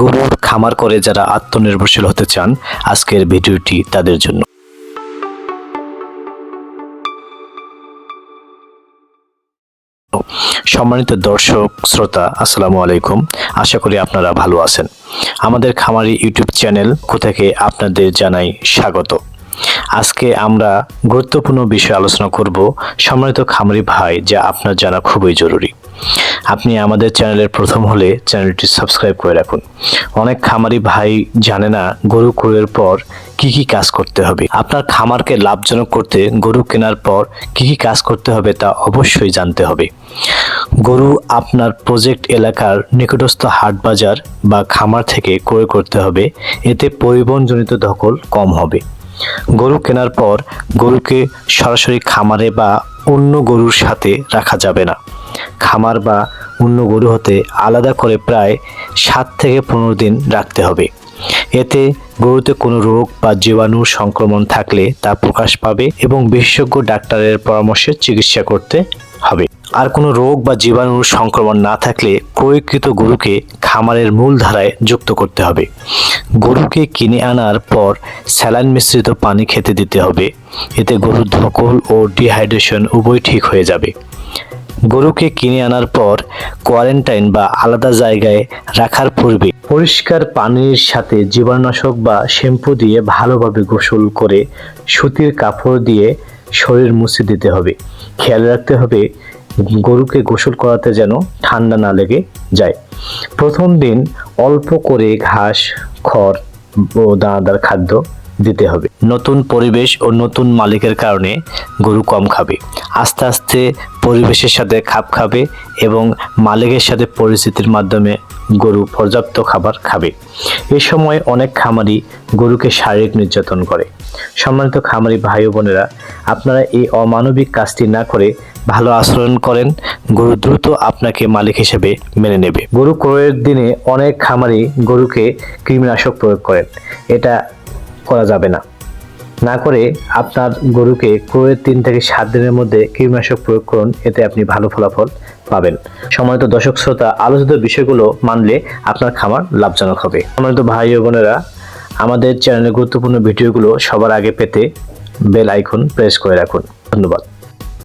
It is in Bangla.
গরুর খামার করে যারা আত্মনির্ভরশীল হতে চান, আজকের ভিডিওটি তাদের জন্য। সম্মানিত দর্শক শ্রোতা, আসসালামু আলাইকুম। আশা করি আপনারা ভালো আছেন। আমাদের খামারি ইউটিউব চ্যানেল থেকে আপনাদের জানাই স্বাগত। আজকে আমরা গুরুত্বপূর্ণ বিষয় আলোচনা করব, সম্মানিত খামারি ভাই, যা আপনার জানা খুবই জরুরি। আপনি আমাদের চ্যানেলের প্রথম হলে চ্যানেলটি সাবস্ক্রাইব করে রাখুন। অনেক খামারি ভাই জানে না গরু ক্রয়ের পর কি কি কাজ করতে হবে। আপনার খামারকে লাভজনক করতে গরু কেনার পর কি কি কাজ করতে হবে তা অবশ্যই জানতে হবে। গরু আপনার প্রজেক্ট এলাকার নিকটস্থ হাট বাজার বা খামার থেকে ক্রয় করতে হবে, এতে পরিবহনজনিত ধকল কম হবে। গরু কেনার পর গরুকে সরাসরি খামারে বা অন্য গরুর সাথে রাখা যাবে না। খামার বা অন্য গরু হতে আলাদা করে প্রায় 7 থেকে 15 দিন রাখতে হবে। এতে গরুতে কোনো রোগ বা জীবাণুর সংক্রমণ থাকলে তা প্রকাশ পাবে এবং বিশেষজ্ঞ ডাক্তারের পরামর্শে চিকিৎসা করতে হবে। আর কোনো রোগ বা জীবাণুর সংক্রমণ না থাকলে ক্রয়কৃত গরুকে খামারের মূল ধারায় যুক্ত করতে হবে। গরুকে কিনে আনার পর স্যালাইন মিশ্রিত পানি খেতে দিতে হবে। এতে গরুর ধকল ও ডিহাইড্রেশন উভয় ঠিক হয়ে যাবে। গরুকে কিনে আনার পর কোয়ারেন্টাইন বা আলাদা জায়গায় রাখার পূর্বে পরিষ্কার পানির সাথে জীবাণুনাশক বা শ্যাম্পু দিয়ে ভালোভাবে গোসল করে সুতির কাপড় দিয়ে শরীর মুছে দিতে হবে। খেয়াল রাখতে হবে গরুকে গোসল করাতে যেন ঠান্ডা না লেগে যায়। প্রথম দিন অল্প করে ঘাস, খড় ও দানাদার খাদ্য দিতে হবে। নতুন পরিবেশ ও নতুন মালিকের কারণে গরু কম খাবে। আস্তে আস্তে পরিবেশের সাথে খাপ খাবে এবং মালিকের সাথে পরিস্থিতির মাধ্যমে গরু পর্যাপ্ত খাবার খাবে। এ সময় অনেক খামারি গরুকে শারীরিক নির্যাতন করে। সম্মানিত খামারি ভাই ও বোনেরা, আপনারা এই অমানবিক কাজটি না করে ভালো আচরণ করেন, গরু দ্রুত আপনাকে মালিক হিসেবে মেনে নেবে। গরু ক্রয়ের দিনে অনেক খামারি গরুকে কৃমিনাশক প্রয়োগ করেন। এটা করা যাবে না। না করে আপনার গরুকে ক্রয়ের 3 থেকে 7 দিনের মধ্যে কীটনাশক প্রয়োগ করুন, এতে আপনি ভালো ফলাফল পাবেন। সম্মানিত দর্শক শ্রোতা, আলোচিত বিষয়গুলো মানলে আপনার খামার লাভজনক হবে। সম্মানিত ভাই ও বোনেরা, আমাদের চ্যানেলের গুরুত্বপূর্ণ ভিডিওগুলো সবার আগে পেতে বেল আইকন প্রেস করে রাখুন। ধন্যবাদ।